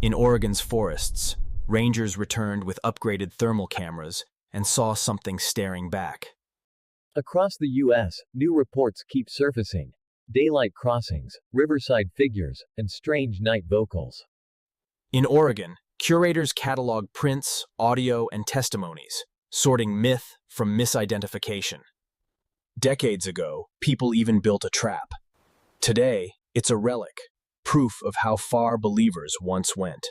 In Oregon's forests, rangers returned with upgraded thermal cameras and saw something staring back. Across the U.S., new reports keep surfacing. Daylight crossings, riverside figures, and strange night vocals. In Oregon, curators catalog prints, audio, and testimonies, sorting myth from misidentification. Decades ago, people even built a trap. Today, it's a relic, proof of how far believers once went.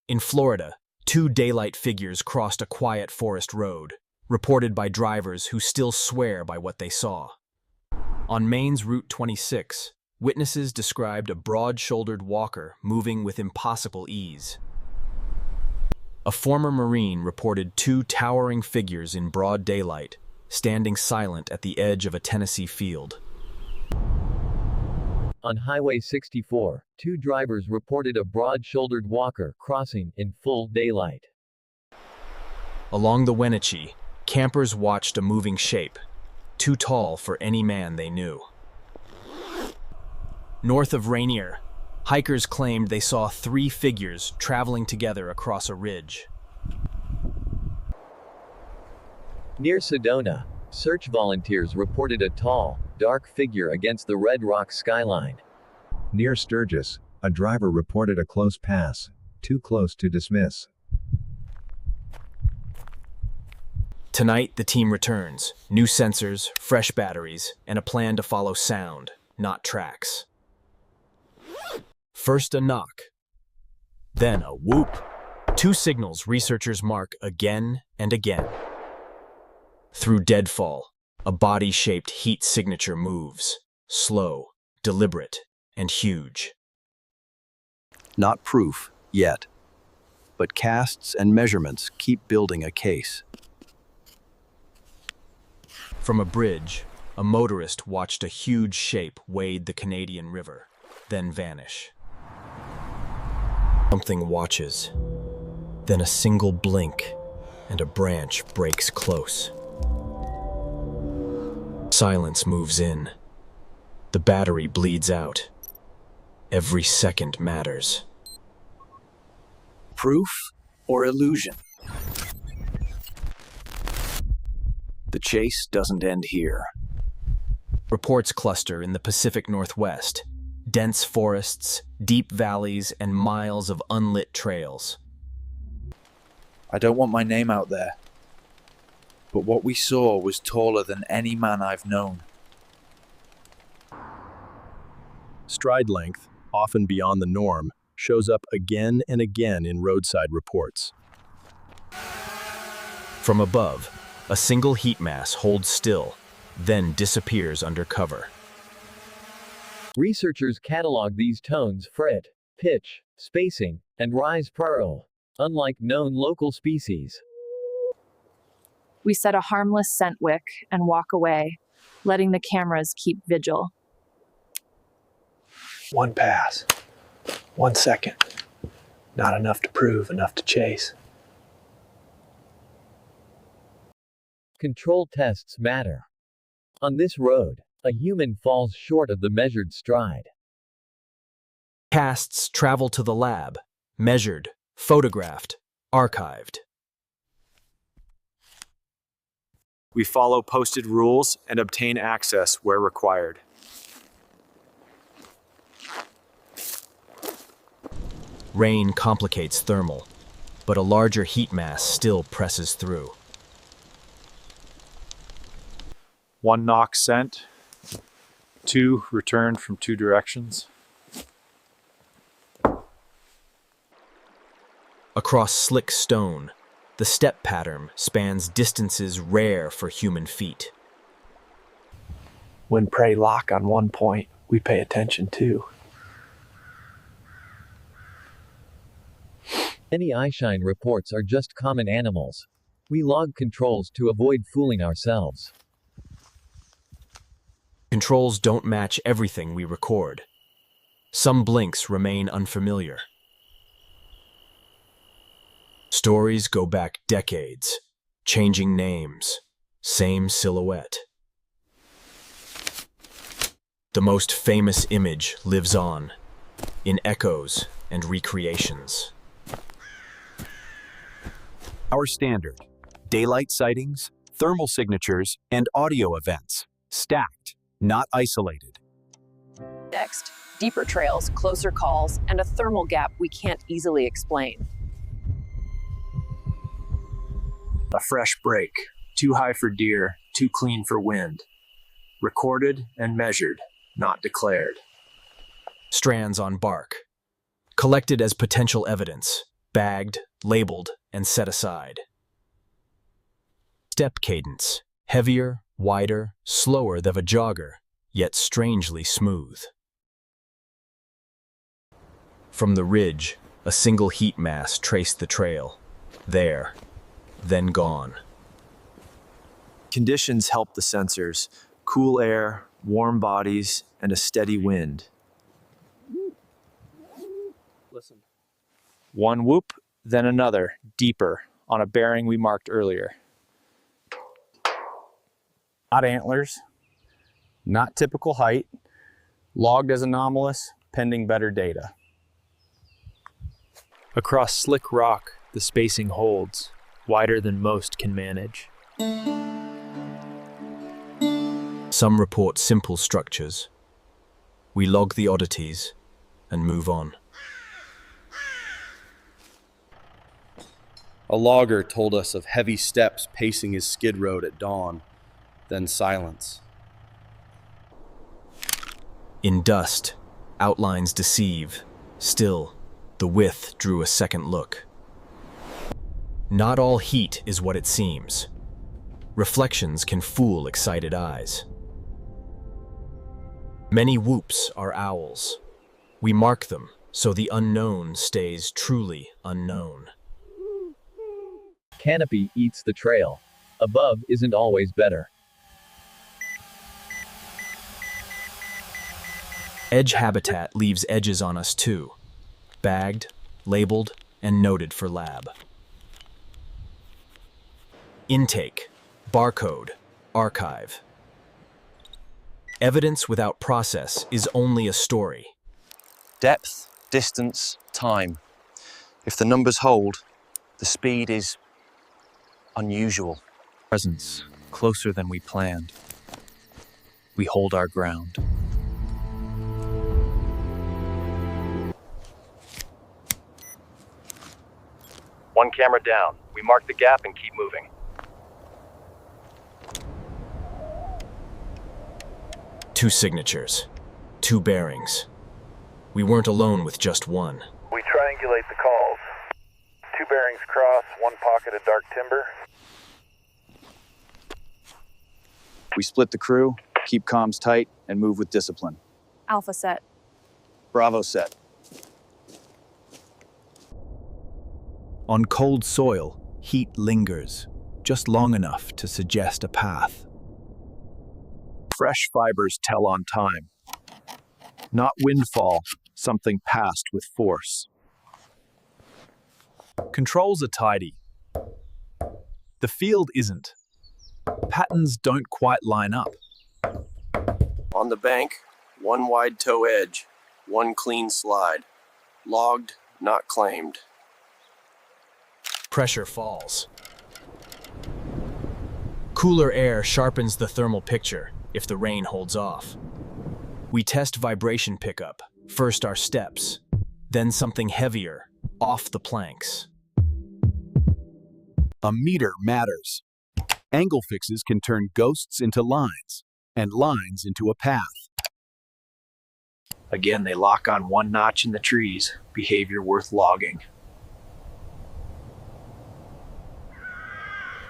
In Florida, 2 daylight figures crossed a quiet forest road, reported by drivers who still swear by what they saw. On Maine's Route 26, witnesses described a broad-shouldered walker moving with impossible ease. A former Marine reported 2 towering figures in broad daylight, standing silent at the edge of a Tennessee field. On Highway 64, 2 drivers reported a broad-shouldered walker crossing in full daylight. Along the Wenatchee, campers watched a moving shape, too tall for any man they knew. North of Rainier, hikers claimed they saw 3 figures traveling together across a ridge. Near Sedona, search volunteers reported a tall, dark figure against the Red Rock skyline. Near Sturgis, a driver reported a close pass, too close to dismiss. Tonight, the team returns. New sensors, fresh batteries, and a plan to follow sound, not tracks. First a knock, then a whoop. 2 signals researchers mark again and again. Through deadfall, a body-shaped heat signature moves, slow, deliberate, and huge. Not proof, yet. But casts and measurements keep building a case. From a bridge, a motorist watched a huge shape wade the Canadian River, then vanish. Something watches. Then a single blink, and a branch breaks close. Silence moves in. The battery bleeds out. Every second matters. Proof or illusion? The chase doesn't end here. Reports cluster in the Pacific Northwest. Dense forests, deep valleys, and miles of unlit trails. I don't want my name out there. But what we saw was taller than any man I've known. Stride length, often beyond the norm, shows up again and again in roadside reports. From above, a single heat mass holds still, then disappears under cover. Researchers catalog these tones fret, pitch, spacing, and rise pearl, unlike known local species. We set a harmless scent wick and walk away, letting the cameras keep vigil. 1 pass. 1 second. Not enough to prove, enough to chase. Control tests matter. On this road, a human falls short of the measured stride. Casts travel to the lab, measured, photographed, archived. We follow posted rules and obtain access where required. Rain complicates thermal, but a larger heat mass still presses through. 1 knock sent. 2 returned from 2 directions. Across slick stone, the step pattern spans distances rare for human feet. When prey lock on one point, we pay attention too. Any eyeshine reports are just common animals. We log controls to avoid fooling ourselves. Controls don't match everything we record. Some blinks remain unfamiliar. Stories go back decades, changing names, same silhouette. The most famous image lives on, in echoes and recreations. Our standard: daylight sightings, thermal signatures, and audio events. Stacked, not isolated. Next, deeper trails, closer calls, and a thermal gap we can't easily explain. A fresh break, too high for deer, too clean for wind. Recorded and measured, not declared. Strands on bark. Collected as potential evidence, bagged, labeled, and set aside. Step cadence, heavier, wider, slower than a jogger, yet strangely smooth. From the ridge, a single heat mass traced the trail. There, then gone. Conditions help the sensors: cool air, warm bodies, and a steady wind. Listen. One whoop, then another, deeper, on a bearing we marked earlier. Not antlers, not typical height, logged as anomalous, pending better data. Across slick rock, the spacing holds, wider than most can manage. Some report simple structures. We log the oddities and move on. A logger told us of heavy steps pacing his skid road at dawn, then silence. In dust, outlines deceive. Still, the width drew a second look. Not all heat is what it seems. Reflections can fool excited eyes. Many whoops are owls. We mark them so the unknown stays truly unknown. Canopy eats the trail. Above isn't always better. Edge habitat leaves edges on us too. Bagged, labeled, and noted for lab. Intake, barcode, archive. Evidence without process is only a story. Depth, distance, time. If the numbers hold, the speed is unusual. Presence, closer than we planned. We hold our ground. One camera down. We mark the gap and keep moving. Two signatures, two bearings. We weren't alone with just one. We triangulate the calls. Two bearings cross, one pocket of dark timber. We split the crew, keep comms tight, and move with discipline. Alpha set. Bravo set. On cold soil, heat lingers, just long enough to suggest a path. Fresh fibers tell on time. Not windfall, something passed with force. Controls are tidy. The field isn't. Patterns don't quite line up. On the bank, one wide toe edge, one clean slide. Logged, not claimed. Pressure falls. Cooler air sharpens the thermal picture if the rain holds off. We test vibration pickup, first our steps, then something heavier, off the planks. A meter matters. Angle fixes can turn ghosts into lines, and lines into a path. Again, they lock on one notch in the trees, behavior worth logging.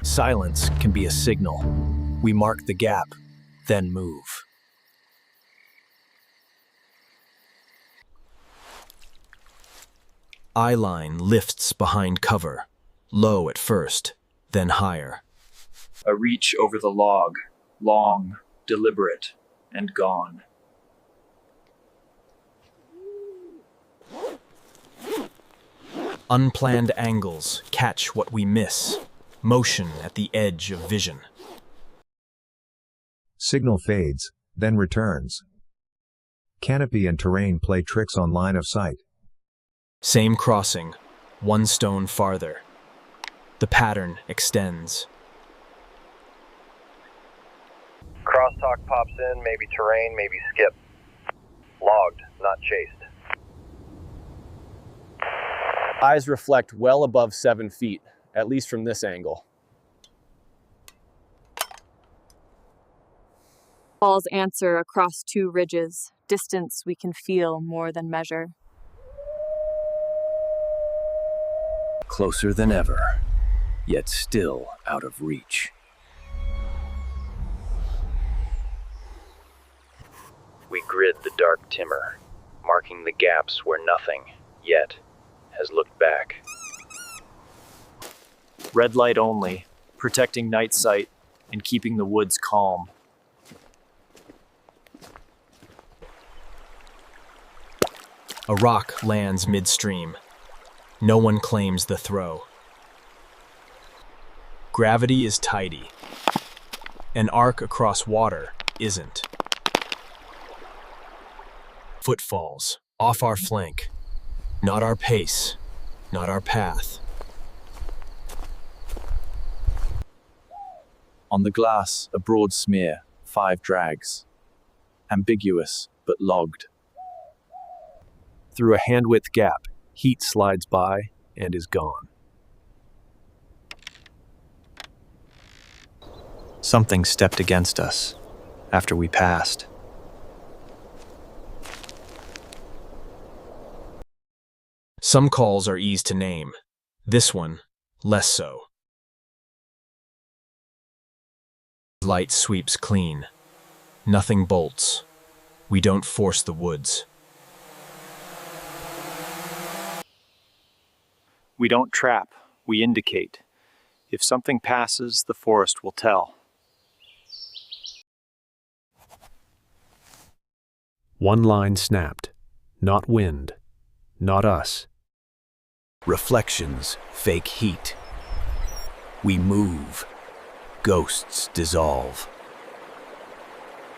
Silence can be a signal. We mark the gap, then move. Eyeline lifts behind cover, low at first, then higher. A reach over the log, long, deliberate, and gone. Unplanned angles catch what we miss, motion at the edge of vision. Signal fades, then returns. Canopy and terrain play tricks on line of sight. Same crossing, one stone farther. The pattern extends. Crosstalk pops in, maybe terrain, maybe skip. Logged, not chased. Eyes reflect well above 7 feet, at least from this angle. Calls answer across 2 ridges, distance we can feel more than measure. Closer than ever, yet still out of reach. We grid the dark timber, marking the gaps where nothing, yet, has looked back. Red light only, protecting night sight and keeping the woods calm. A rock lands midstream. No one claims the throw. Gravity is tidy. An arc across water isn't. Footfalls, off our flank. Not our pace, not our path. On the glass, a broad smear, 5 drags. Ambiguous, but logged. Through a hand-width gap, heat slides by and is gone. Something stepped against us after we passed. Some calls are easy to name. This one, less so. Light sweeps clean. Nothing bolts. We don't force the woods. We don't trap, we indicate. If something passes, the forest will tell. One line snapped. Not wind. Not us. Reflections, fake heat. We move. Ghosts dissolve.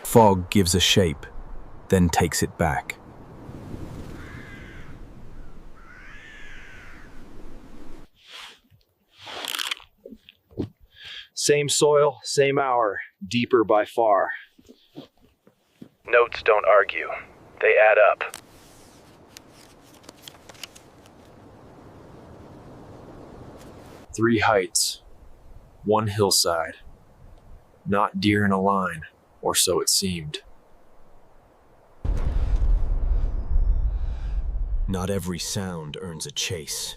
Fog gives a shape, then takes it back. Same soil, same hour, deeper by far. Notes don't argue. They add up. Three heights, one hillside. Not deer in a line, or so it seemed. Not every sound earns a chase.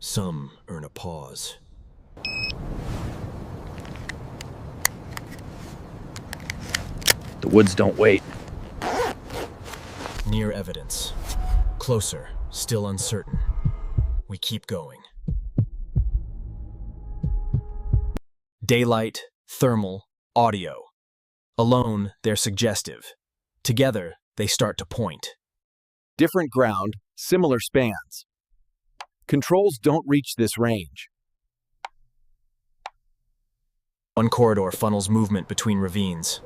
Some earn a pause. The woods don't wait. Near evidence. Closer, still uncertain. We keep going. Daylight, thermal, audio. Alone, they're suggestive. Together, they start to point. Different ground, similar spans. Controls don't reach this range. One corridor funnels movement between ravines.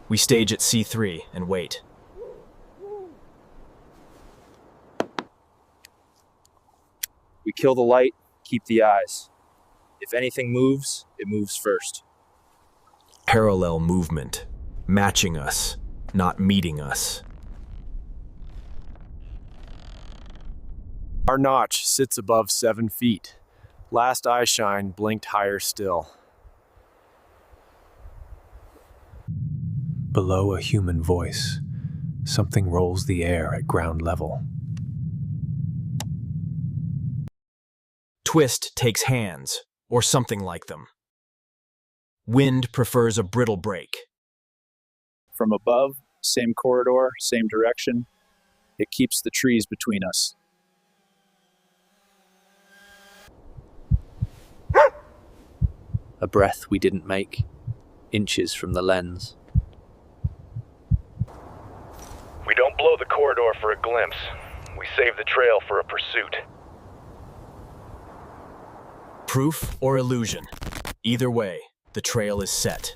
We stage at C3 and wait. We kill the light, keep the eyes. If anything moves, it moves first. Parallel movement, matching us, not meeting us. Our notch sits above 7 feet. Last eye shine blinked higher still. Below a human voice, something rolls the air at ground level. Twist takes hands, or something like them. Wind prefers a brittle break. From above, same corridor, same direction. It keeps the trees between us. A breath we didn't make, inches from the lens. We don't blow the corridor for a glimpse. We save the trail for a pursuit. Proof or illusion. Either way, the trail is set.